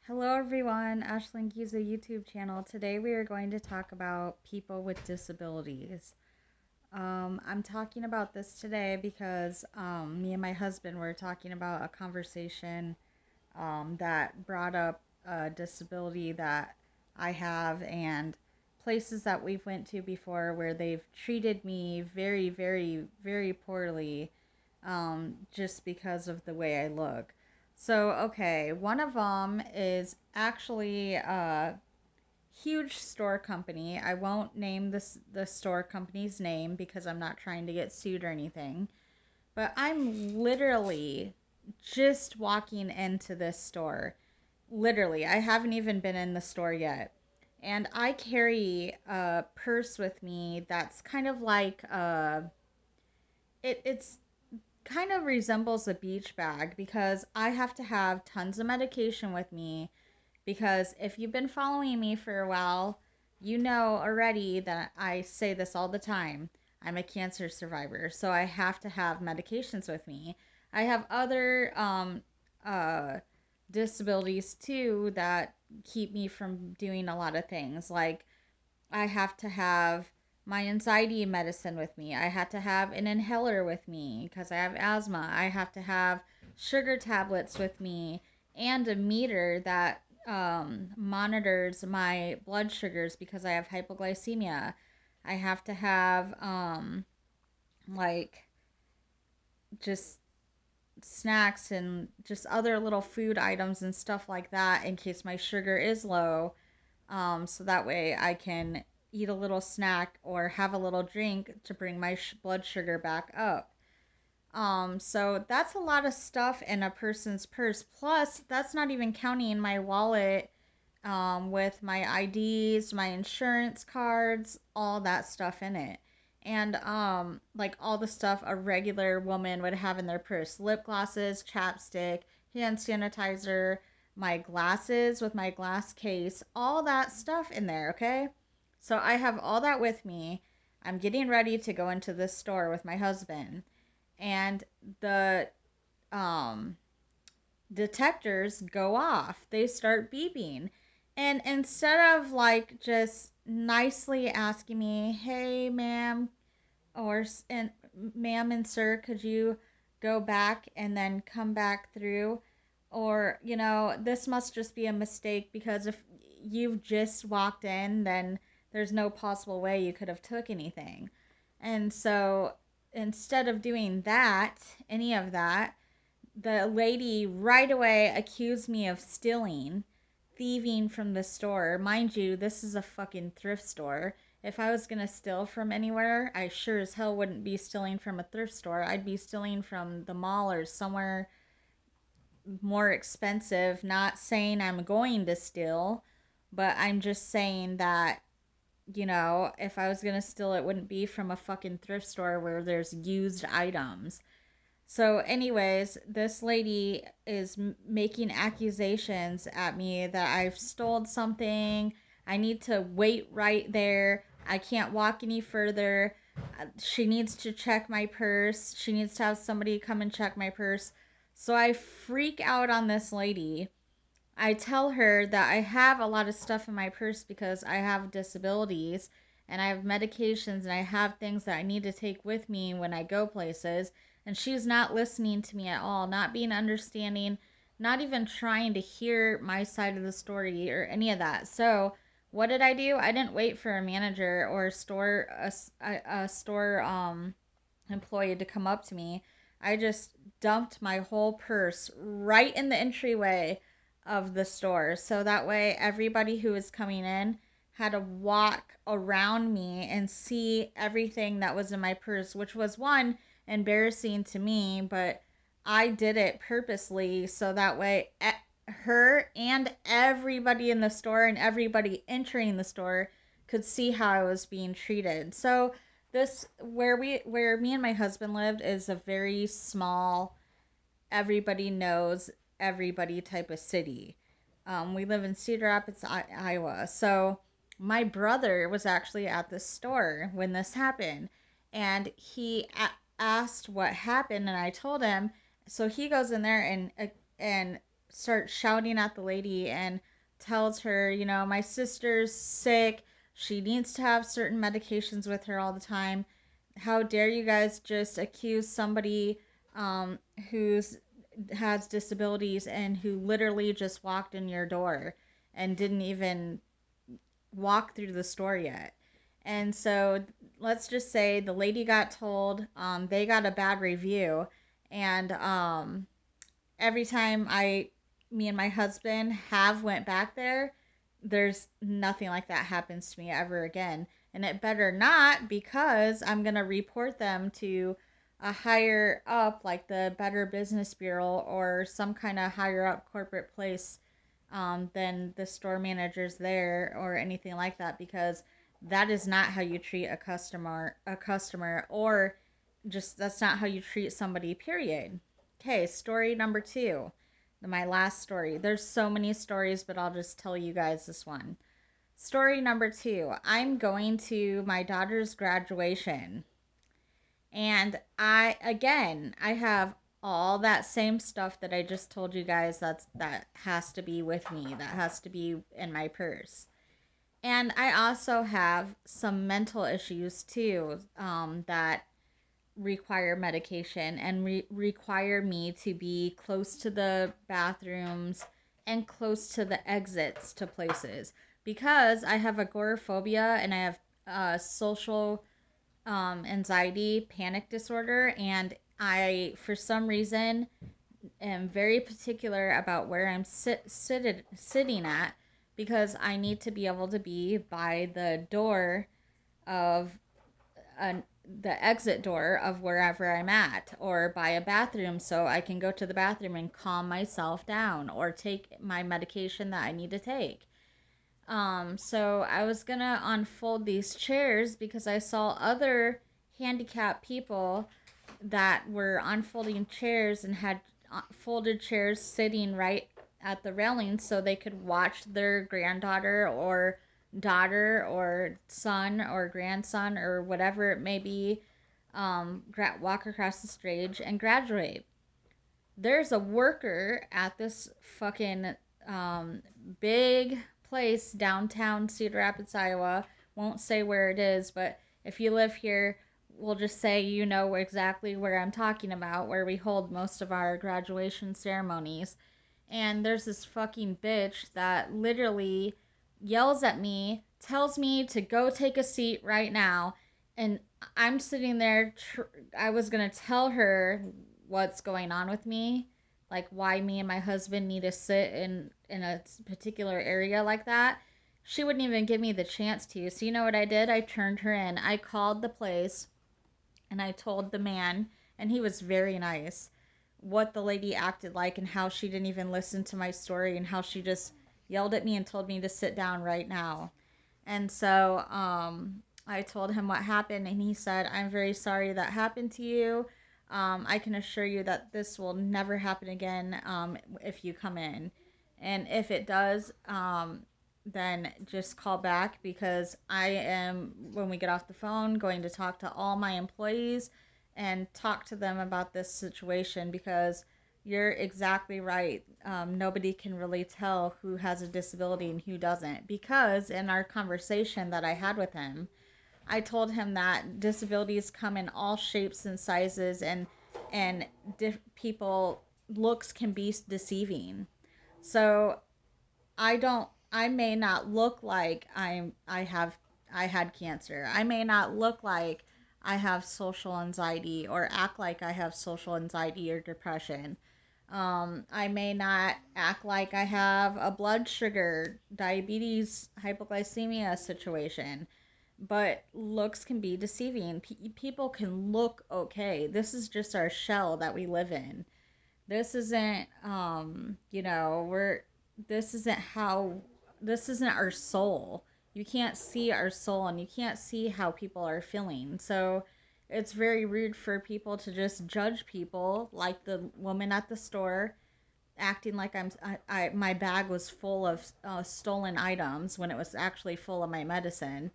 Hello everyone, Ashlyn Giza YouTube channel. Today we are going to talk about people with disabilities. I'm talking about this today because me and my husband were talking about a conversation that brought up a disability that I have and places that we've went to before where they've treated me very, very, very poorly just because of the way I look. So, okay, one of them is actually a huge store company. I won't name the store company's name because I'm not trying to get sued or anything. But I'm literally just walking into this store. Literally, I haven't even been in the store yet. And I carry a purse with me that's kind of like it's kind of resembles a beach bag because I have to have tons of medication with me. Because if you've been following me for a while, you know already that I say this all the time. I'm a cancer survivor, so I have to have medications with me. I have other uh, disabilities too that keep me from doing a lot of things. Like I have to have my anxiety medicine with me. I have to have an inhaler with me because I have asthma. I have to have sugar tablets with me and a meter that monitors my blood sugars because I have hypoglycemia. I have to have like just snacks and just other little food items and stuff like that in case my sugar is low. So that way I can eat a little snack or have a little drink to bring my blood sugar back up. So that's a lot of stuff in a person's purse. Plus, that's not even counting my wallet with my IDs, my insurance cards, all that stuff in it. And like all the stuff a regular woman would have in their purse: lip glosses, chapstick, hand sanitizer, my glasses with my glass case, all that stuff in there, okay? So I have all that with me. I'm getting ready to go into this store with my husband, and the um detectors go off. They start beeping. And instead of like just nicely asking me, "Hey, ma'am," or and "Ma'am and sir, could you go back and then come back through?" Or, this must just be a mistake because if you've just walked in, then there's no possible way you could have took anything. And so instead of doing that, any of that, the lady right away accused me of stealing, thieving from the store. Mind you, this is a fucking thrift store. If I was gonna steal from anywhere, I sure as hell wouldn't be stealing from a thrift store. I'd be stealing from the mall or somewhere more expensive. Not saying I'm going to steal, but I'm just saying that, if I was gonna steal, it wouldn't be from a fucking thrift store where there's used items. So, anyways, this lady is making accusations at me that I've stole something. I need to wait right there. I can't walk any further. She needs to check my purse. She needs to have somebody come and check my purse. So I freak out on this lady. I tell her that I have a lot of stuff in my purse because I have disabilities and I have medications and I have things that I need to take with me when I go places. And she's not listening to me at all, not being understanding, not even trying to hear my side of the story or any of that. So, what did I do? I didn't wait for a manager or a store employee to come up to me. I just dumped my whole purse right in the entryway of the store. So that way, everybody who was coming in had to walk around me and see everything that was in my purse, which was one, embarrassing to me, but I did it purposely so that way her and everybody in the store and everybody entering the store could see how I was being treated. So this where me and my husband lived is a very small, everybody knows everybody type of city. We live in Cedar Rapids, Iowa. So my brother was actually at the store when this happened, and he asked what happened, and I told him. So he goes in there and starts shouting at the lady and tells her, my sister's sick. She needs to have certain medications with her all the time. How dare you guys just accuse somebody who's has disabilities and who literally just walked in your door and didn't even walk through the store yet. And so let's just say the lady got told they got a bad review. And every time me and my husband have went back there, there's nothing like that happens to me ever again. And it better not, because I'm going to report them to a higher up, like the Better Business Bureau or some kind of higher up corporate place than the store managers there or anything like that, because that is not how you treat a customer, or just that's not how you treat somebody, period. Okay, story number 2, my last story. There's so many stories, but I'll just tell you guys this one. Story number 2, I'm going to my daughter's graduation, and I have all that same stuff that I just told you guys. That has to be with me. That has to be in my purse. And I also have some mental issues too, that require medication and require me to be close to the bathrooms and close to the exits to places, because I have agoraphobia and I have social anxiety, panic disorder, and I, for some reason, am very particular about where I'm sitting at, because I need to be able to be by the door of an the exit door of wherever I'm at, or by a bathroom, so I can go to the bathroom and calm myself down or take my medication that I need to take. So I was gonna unfold these chairs because I saw other handicapped people that were unfolding chairs and had folded chairs sitting right at the railing so they could watch their granddaughter or daughter or son or grandson or whatever it may be walk across the stage and graduate. There's a worker at this fucking big place downtown Cedar Rapids, Iowa. Won't say where it is, but if you live here, we'll just say you know exactly where I'm talking about, where we hold most of our graduation ceremonies. And there's this fucking bitch that literally yells at me, tells me to go take a seat right now. And I'm sitting there, I was going to tell her what's going on with me, like why me and my husband need to sit in a particular area like that. She wouldn't even give me the chance to. So you know what I did? I turned her in. I called the place and I told the man, and he was very nice, what the lady acted like and how she didn't even listen to my story and how she just yelled at me and told me to sit down right now. And so I told him what happened, and he said, I'm very sorry that happened to you. I can assure you that this will never happen again if you come in. And if it does, then just call back, because I am, when we get off the phone, going to talk to all my employees and talk to them about this situation, because you're exactly right. Nobody can really tell who has a disability and who doesn't, because in our conversation that I had with him, I told him that disabilities come in all shapes and sizes, and people looks can be deceiving. So I may not look like I had cancer. I may not look like I have social anxiety or act like I have social anxiety or depression. I may not act like I have a blood sugar, diabetes, hypoglycemia situation, but looks can be deceiving. People can look okay. This is just our shell that we live in. This isn't we're this isn't how this isn't our soul. You can't see our soul, and you can't see how people are feeling. So it's very rude for people to just judge people, like the woman at the store acting like my bag was full of stolen items when it was actually full of my medicine,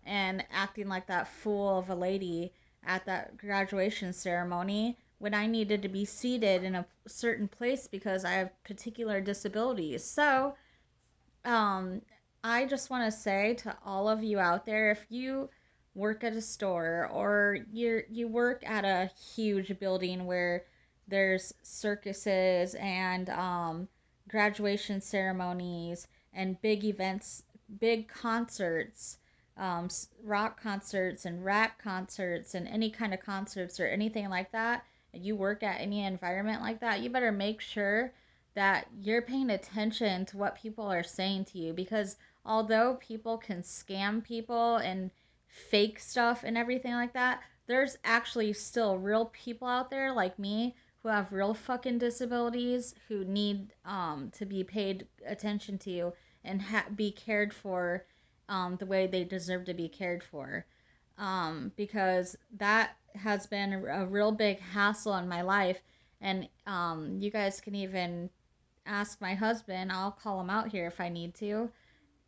and acting like that fool of a lady at that graduation ceremony when I needed to be seated in a certain place because I have particular disabilities. So, um, I just want to say to all of you out there, if you work at a store or you work at a huge building where there's circuses and graduation ceremonies and big events, big concerts, rock concerts and rap concerts and any kind of concerts or anything like that, and you work at any environment like that, you better make sure that you're paying attention to what people are saying to you, because although people can scam people and fake stuff and everything like that, there's actually still real people out there like me who have real fucking disabilities who need to be paid attention to and be cared for the way they deserve to be cared for, because that has been a real big hassle in my life. And you guys can even ask my husband. I'll call him out here if I need to.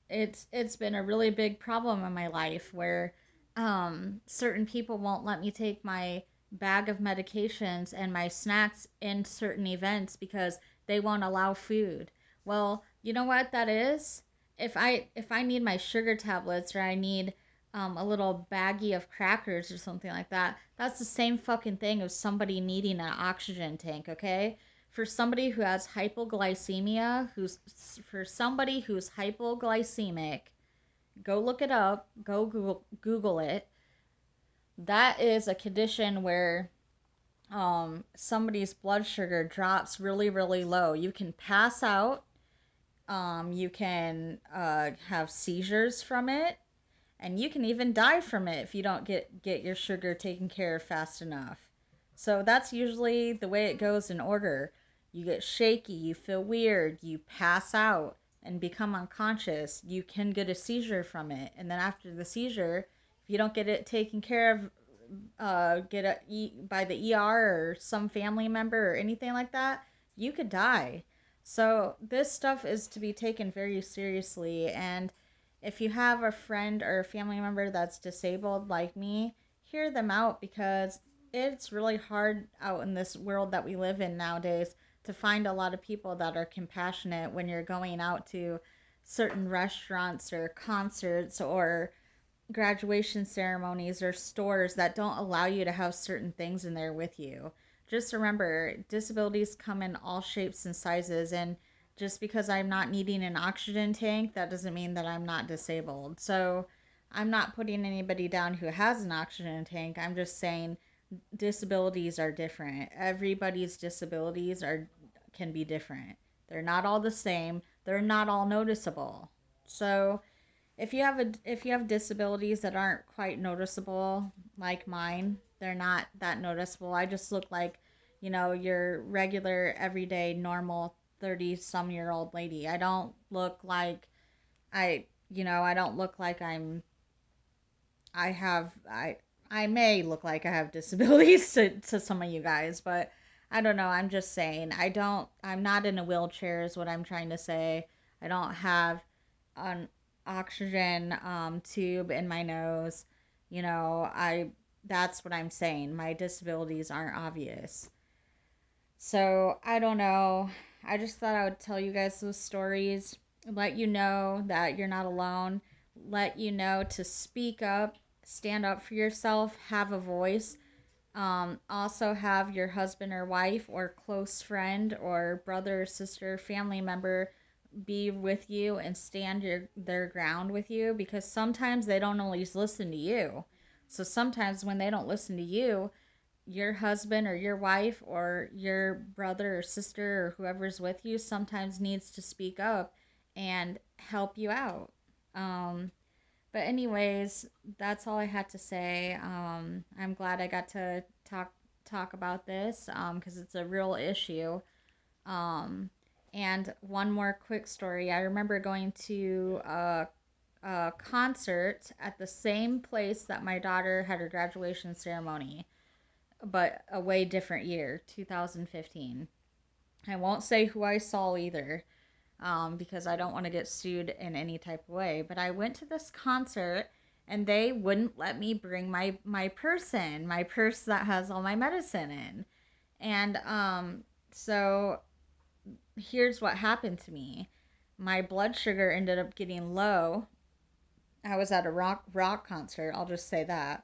It's been a really big problem in my life where certain people won't let me take my bag of medications and my snacks in certain events because they won't allow food. Well, you know what that is? If I need my sugar tablets or I need a little baggie of crackers or something like that, that's the same fucking thing as somebody needing an oxygen tank, okay? For somebody who has hypoglycemia, for somebody who's hypoglycemic, go look it up, go Google it. That is a condition where somebody's blood sugar drops really, really low. You can pass out, you can have seizures from it, and you can even die from it if you don't get your sugar taken care of fast enough. So that's usually the way it goes in order. You get shaky, you feel weird, you pass out and become unconscious. You can get a seizure from it, and then after the seizure, if you don't get it taken care of, by the ER or some family member or anything like that, you could die. So this stuff is to be taken very seriously. And if you have a friend or a family member that's disabled like me, hear them out, because it's really hard out in this world that we live in nowadays to find a lot of people that are compassionate when you're going out to certain restaurants or concerts or graduation ceremonies or stores that don't allow you to have certain things in there with you. Just remember, disabilities come in all shapes and sizes, and just because I'm not needing an oxygen tank, that doesn't mean that I'm not disabled. So I'm not putting anybody down who has an oxygen tank. I'm just saying disabilities are different. Everybody's disabilities are can be different. They're not all the same. They're not all noticeable. So if you have disabilities that aren't quite noticeable like mine, they're not that noticeable. I just look like, your regular everyday normal 30 some year old lady. I don't look like I don't look like I have I may look like I have disabilities to some of you guys, but I don't know. I'm just saying. I'm not in a wheelchair is what I'm trying to say. I don't have an oxygen tube in my nose. That's what I'm saying. My disabilities aren't obvious. So I don't know. I just thought I would tell you guys those stories, let you know that you're not alone, let you know to speak up, stand up for yourself, have a voice. Also, have your husband or wife or close friend or brother or sister, family member be with you and stand their ground with you, because sometimes they don't always listen to you. So sometimes when they don't listen to you, your husband or your wife or your brother or sister or whoever's with you sometimes needs to speak up and help you out. Um, but anyways, that's all I had to say. I'm glad I got to talk about this because it's a real issue. Um, and one more quick story. I remember going to a concert at the same place that my daughter had her graduation ceremony, but a way different year, 2015. I won't say who I saw either, because I don't want to get sued in any type of way. But I went to this concert and they wouldn't let me bring my purse that has all my medicine in. And so here's what happened to me. My blood sugar ended up getting low. I was at a rock concert, I'll just say that.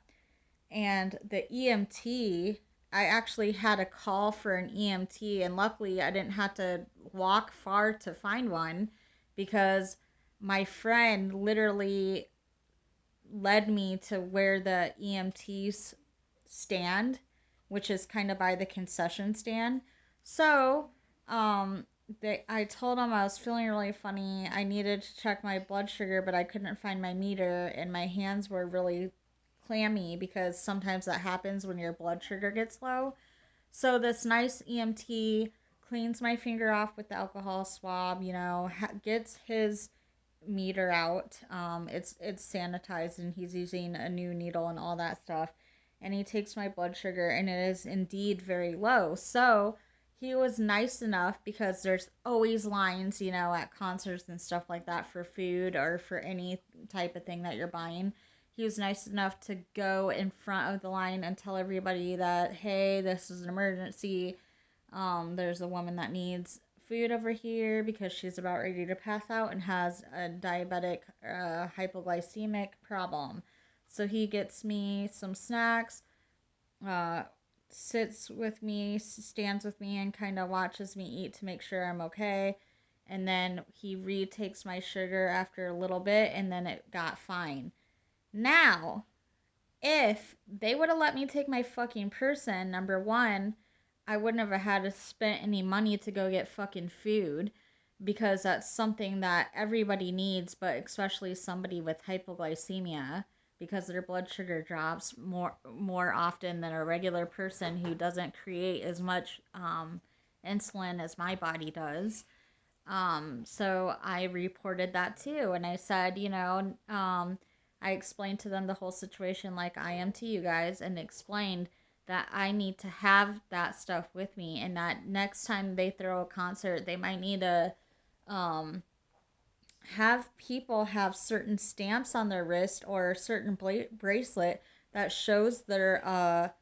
And the EMT, I actually had a call for an EMT, and luckily I didn't have to walk far to find one because my friend literally led me to where the EMTs stand, which is kind of by the concession stand. So, I told them I was feeling really funny. I needed to check my blood sugar, but I couldn't find my meter, and my hands were really clammy because sometimes that happens when your blood sugar gets low. So this nice EMT cleans my finger off with the alcohol swab, gets his meter out. It's sanitized, and he's using a new needle and all that stuff. And he takes my blood sugar, and it is indeed very low. So he was nice enough, because there's always lines, at concerts and stuff like that for food or for any type of thing that you're buying. He was nice enough to go in front of the line and tell everybody that, hey, this is an emergency. There's a woman that needs food over here because she's about ready to pass out and has a diabetic hypoglycemic problem. So he gets me some snacks, uh, sits with me, stands with me, and kind of watches me eat to make sure I'm okay. And then he retakes my sugar after a little bit, and then it got fine. Now, if they would have let me take my fucking person, number one, I wouldn't have had to spend any money to go get fucking food, because that's something that everybody needs, but especially somebody with hypoglycemia, because their blood sugar drops more often than a regular person who doesn't create as much insulin as my body does. So I reported that too. And I said, I explained to them the whole situation like I am to you guys, and explained that I need to have that stuff with me, and that next time they throw a concert, they might need to um, have people have certain stamps on their wrist or a certain bracelet that shows they're a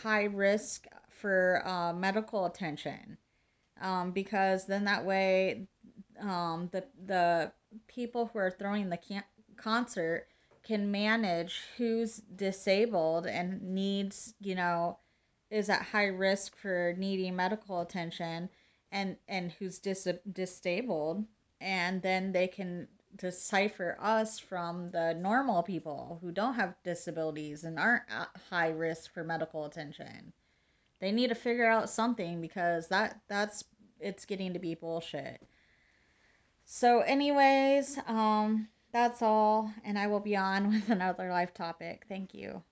high risk for medical attention, because then that way, the people who are throwing the concert can manage who's disabled and needs, is at high risk for needing medical attention, and who's disabled, and then they can decipher us from the normal people who don't have disabilities and aren't at high risk for medical attention. They need to figure out something, because that's it's getting to be bullshit. So anyways, that's all, and I will be on with another life topic. Thank you.